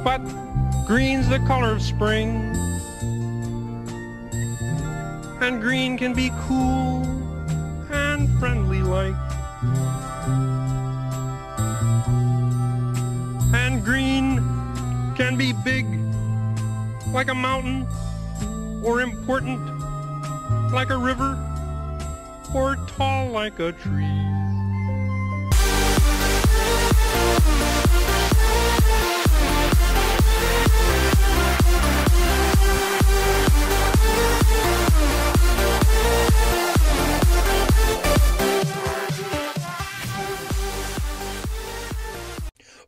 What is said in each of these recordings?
but green's the color of spring, and green can be cool and friendly like, and green can be big like a mountain, or important like a river, or tall like a tree.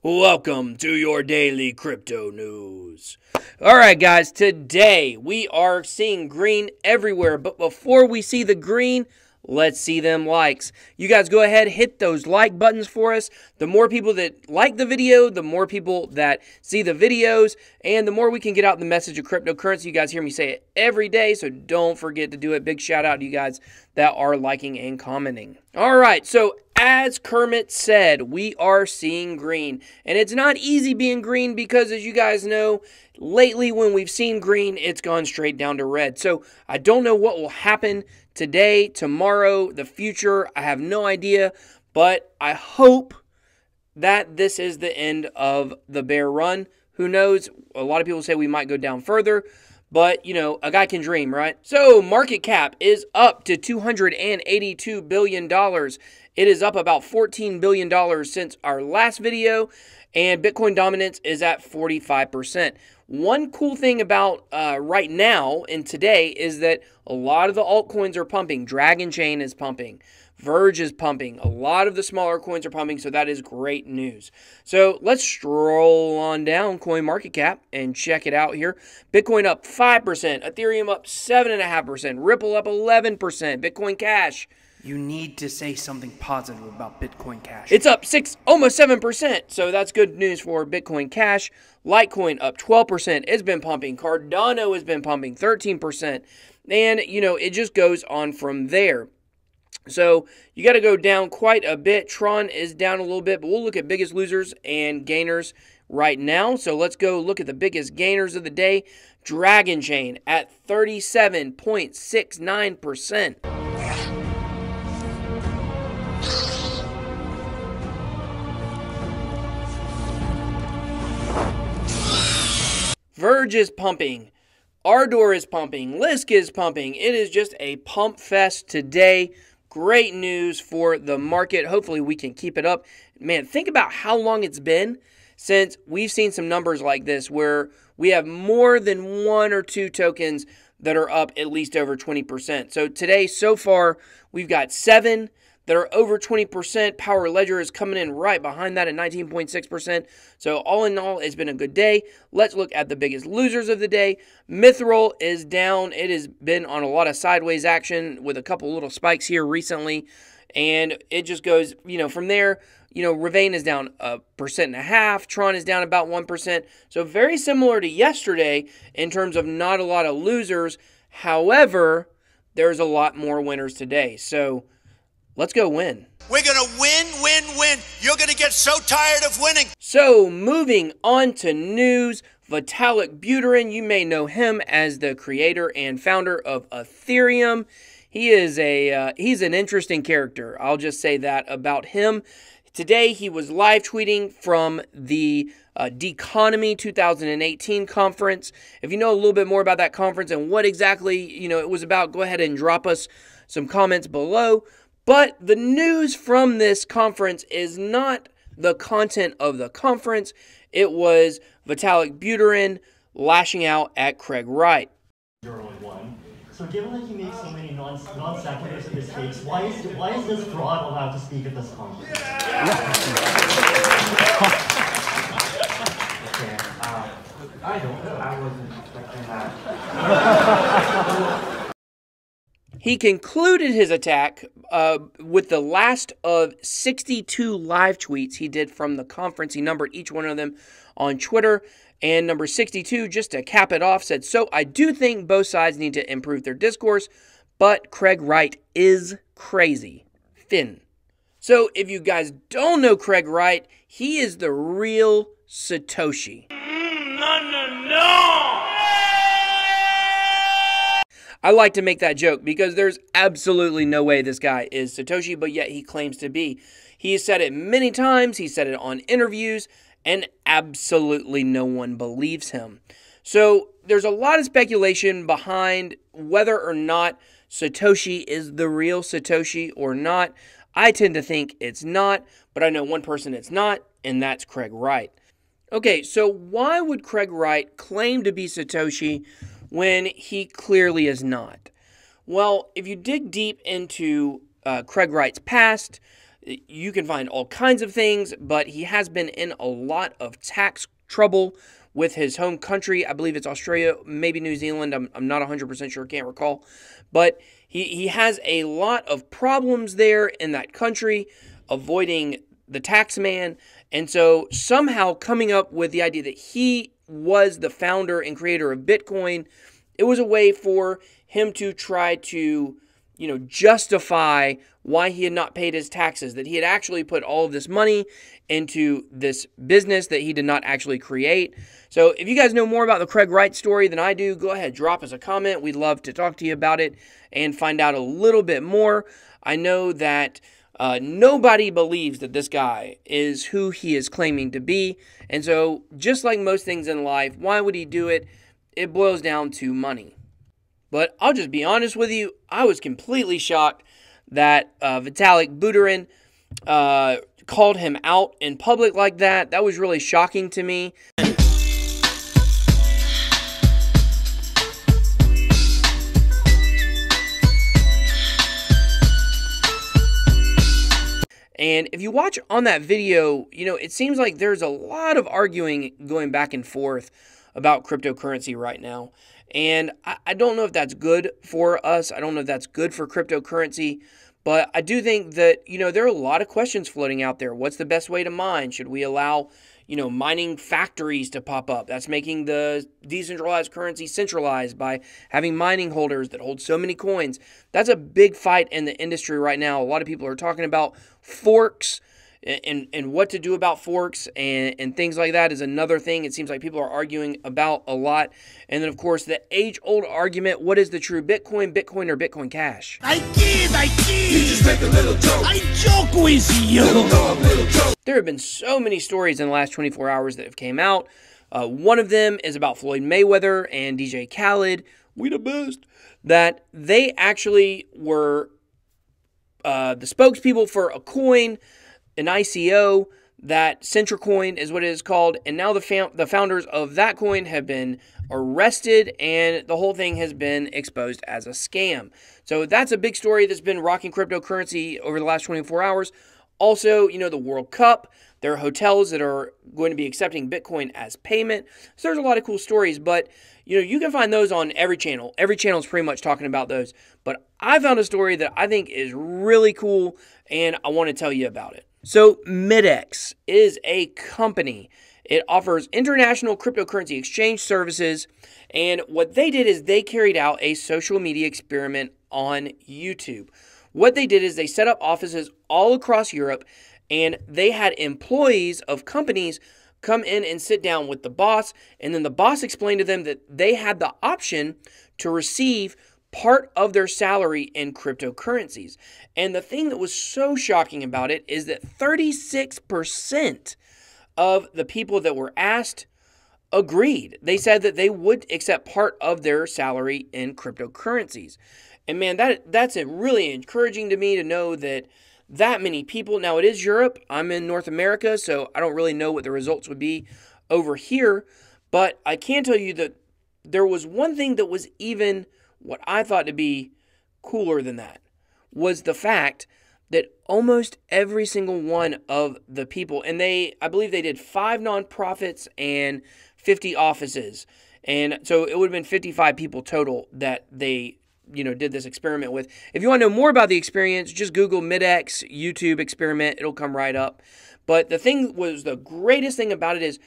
Welcome to your daily crypto news. Alright guys, today we are seeing green everywhere, but before we see the green, let's see them likes. You guys go ahead, hit those like buttons for us. The more people that like the video, the more people that see the videos, and the more we can get out the message of cryptocurrency. You guys hear me say it every day, so don't forget to do it. Big shout out to you guys that are liking and commenting. Alright, so as Kermit said, we are seeing green. And it's not easy being green because, as you guys know, lately when we've seen green, it's gone straight down to red. So I don't know what will happen today, tomorrow, the future. I have no idea. But I hope that this is the end of the bear run. Who knows? A lot of people say we might go down further. But, you know, a guy can dream, right? So, market cap is up to $282 billion. It is up about $14 billion since our last video. And Bitcoin dominance is at 45%. One cool thing about right now and today is that a lot of the altcoins are pumping. Dragon Chain is pumping. Verge is pumping. A lot of the smaller coins are pumping, so that is great news. So let's stroll on down CoinMarketCap and check it out here. Bitcoin up 5%, Ethereum up 7.5%, Ripple up 11%, Bitcoin Cash. You need to say something positive about Bitcoin Cash. It's up almost 7%, so that's good news for Bitcoin Cash. Litecoin up 12%. It's been pumping. Cardano has been pumping 13%. And, you know, it just goes on from there. So you got to go down quite a bit. Tron is down a little bit, but we'll look at biggest losers and gainers right now. So let's go look at the biggest gainers of the day. Dragon Chain at 37.69%. Verge is pumping. Ardor is pumping. Lisk is pumping. It is just a pump fest today. Great news for the market. Hopefully we can keep it up. Man, think about how long it's been since we've seen some numbers like this where we have more than one or two tokens that are up at least over 20%. So today, so far, we've got 7 that are over 20%. Power Ledger is coming in right behind that at 19.6%. So all in all, it's been a good day. Let's look at the biggest losers of the day. Mithril is down. It has been on a lot of sideways action with a couple little spikes here recently. And it just goes, you know, from there, you know, Ravane is down 1.5%. Tron is down about 1%. So very similar to yesterday in terms of not a lot of losers. However, there's a lot more winners today. So let's go win. We're going to win, win, win. You're going to get so tired of winning. So moving on to news, Vitalik Buterin, you may know him as the creator and founder of Ethereum. He is he's an interesting character. I'll just say that about him. Today he was live tweeting from the Deconomy 2018 conference. If you know a little bit more about that conference and what exactly, you know, it was about, go ahead and drop us some comments below. But the news from this conference is not the content of the conference. It was Vitalik Buterin lashing out at Craig Wright. You're only one. So given that he makes so many non-sequiturs in this case, why is this fraud allowed to speak at this conference? Okay, I don't know. I wasn't expecting that. He concluded his attack with the last of 62 live tweets he did from the conference. He numbered each one of them on Twitter. And number 62, just to cap it off, said, "So I do think both sides need to improve their discourse, but Craig Wright is crazy. Finn." So if you guys don't know Craig Wright, he is the real Satoshi. I like to make that joke because there's absolutely no way this guy is Satoshi, but yet he claims to be. He has said it many times, he said it on interviews, and absolutely no one believes him. So there's a lot of speculation behind whether or not Satoshi is the real Satoshi or not. I tend to think it's not, but I know one person it's not, and that's Craig Wright. Okay, so why would Craig Wright claim to be Satoshi when he clearly is not? Well, if you dig deep into Craig Wright's past, you can find all kinds of things, but he has been in a lot of tax trouble with his home country. I believe it's Australia, maybe New Zealand. I'm not 100% sure, can't recall. But he has a lot of problems there in that country, avoiding the tax man. And so somehow coming up with the idea that he was the founder and creator of Bitcoin, it was a way for him to try to, justify why he had not paid his taxes, that he had actually put all of this money into this business that he did not actually create. So if you guys know more about the Craig Wright story than I do, go ahead, drop us a comment. We'd love to talk to you about it and find out a little bit more. I know that nobody believes that this guy is who he is claiming to be. And so just like most things in life, why would he do it? It boils down to money. But I'll just be honest with you, I was completely shocked that Vitalik Buterin called him out in public like that. That was really shocking to me. And if you watch on that video, it seems like there's a lot of arguing going back and forth about cryptocurrency right now. And I don't know if that's good for us. I don't know if that's good for cryptocurrency. But I do think that, there are a lot of questions floating out there. What's the best way to mine? Should we allow, mining factories to pop up? That's making the decentralized currency centralized by having mining holders that hold so many coins. That's a big fight in the industry right now. A lot of people are talking about forks and what to do about forks and things like that is another thing it seems like people are arguing about a lot. And then, of course, the age-old argument, what is the true Bitcoin, Bitcoin, or Bitcoin Cash? I kid. You just make a little joke. I joke with you. Little joke. There have been so many stories in the last 24 hours that have came out. One of them is about Floyd Mayweather and DJ Khaled, we the best, that they actually were the spokespeople for a coin, an ICO, that CentraCoin is what it is called, and now the founders of that coin have been arrested, and the whole thing has been exposed as a scam. So that's a big story that's been rocking cryptocurrency over the last 24 hours. Also, the World Cup, there are hotels that are going to be accepting Bitcoin as payment. So there's a lot of cool stories, but you can find those on every channel. Every channel is pretty much talking about those. But I found a story that I think is really cool, and I want to tell you about it. So MidX is a company. It offers international cryptocurrency exchange services, and what they did is they carried out a social media experiment on YouTube. What they did is they set up offices all across Europe, and they had employees of companies come in and sit down with the boss, and then the boss explained to them that they had the option to receive part of their salary in cryptocurrencies. And the thing that was so shocking about it is that 36% of the people that were asked agreed. They said that they would accept part of their salary in cryptocurrencies. And man, that's really encouraging to me to know that many people. Now, it is Europe. I'm in North America, so I don't really know what the results would be over here. But I can tell you that there was one thing that was even what I thought to be cooler than that, was the fact that almost every single one of the people, and I believe they did 5 nonprofits and 50 offices. And so it would have been 55 people total that they did this experiment with. If you want to know more about the experience, just Google MidX YouTube experiment. It'll come right up. But the greatest thing about it is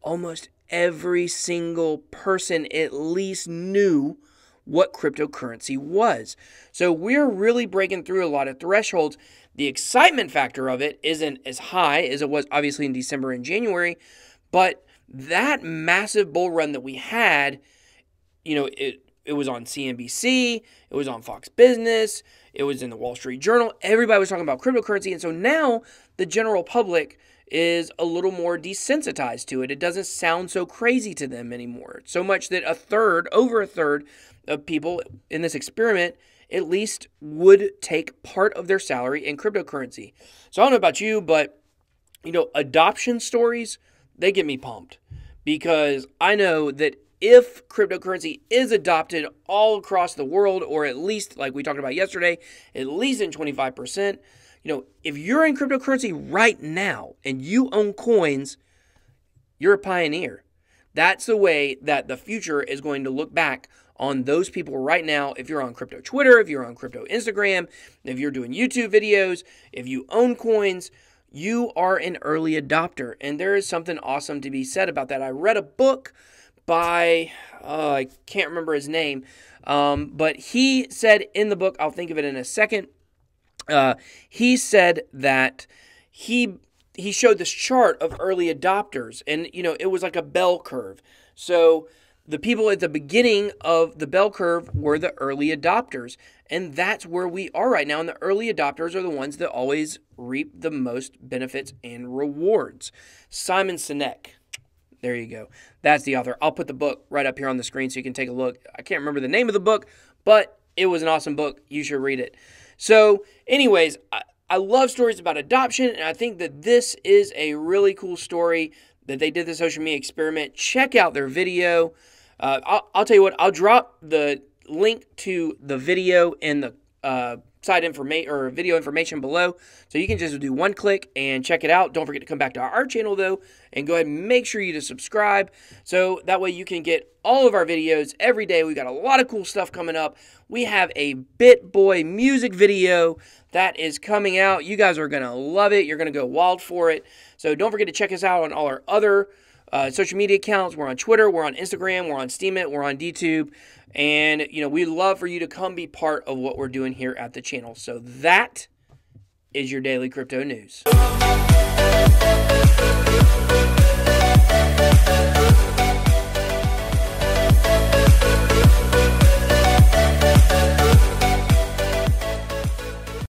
almost every single person at least knew what cryptocurrency was. So we're really breaking through a lot of thresholds. The excitement factor of it isn't as high as it was obviously in December and January, but that massive bull run that we had, you know, it was on CNBC, it was on Fox Business, it was in the Wall Street Journal. Everybody was talking about cryptocurrency. And so now the general public is a little more desensitized to it. It doesn't sound so crazy to them anymore. So much that over a third of people in this experiment at least would take part of their salary in cryptocurrency. So I don't know about you, but, you know, adoption stories, they get me pumped, because I know that if cryptocurrency is adopted all across the world, or at least, like we talked about yesterday, at least in 25%, you know, if you're in cryptocurrency right now and you own coins, you're a pioneer. That's the way that the future is going to look back on those people right now. If you're on crypto Twitter, if you're on crypto Instagram, if you're doing YouTube videos, if you own coins, you are an early adopter. And there is something awesome to be said about that. I read a book by, I can't remember his name, but he said in the book, I'll think of it in a second, he said that he showed this chart of early adopters, and, you know, it was like a bell curve. So the people at the beginning of the bell curve were the early adopters, and that's where we are right now. And the early adopters are the ones that always reap the most benefits and rewards. Simon Sinek. There you go. That's the author. I'll put the book right up here on the screen so you can take a look. I can't remember the name of the book, but it was an awesome book. You should read it. So anyways, I love stories about adoption, and I think that this is a really cool story that they did the social media experiment. Check out their video. I'll tell you what, I'll drop the link to the video in the site information or video information below, so you can just do one click and check it out. Don't forget to come back to our channel though, and go ahead and make sure you to subscribe, so that way you can get all of our videos every day. We've got a lot of cool stuff coming up. We have a BitBoy music video that is coming out. You guys are gonna love it. You're gonna go wild for it. So don't forget to check us out on all our other social media accounts. We're on Twitter, we're on Instagram, we're on Steemit, we're on DTube. And, you know, we'd love for you to come be part of what we're doing here at the channel. So that is your daily crypto news.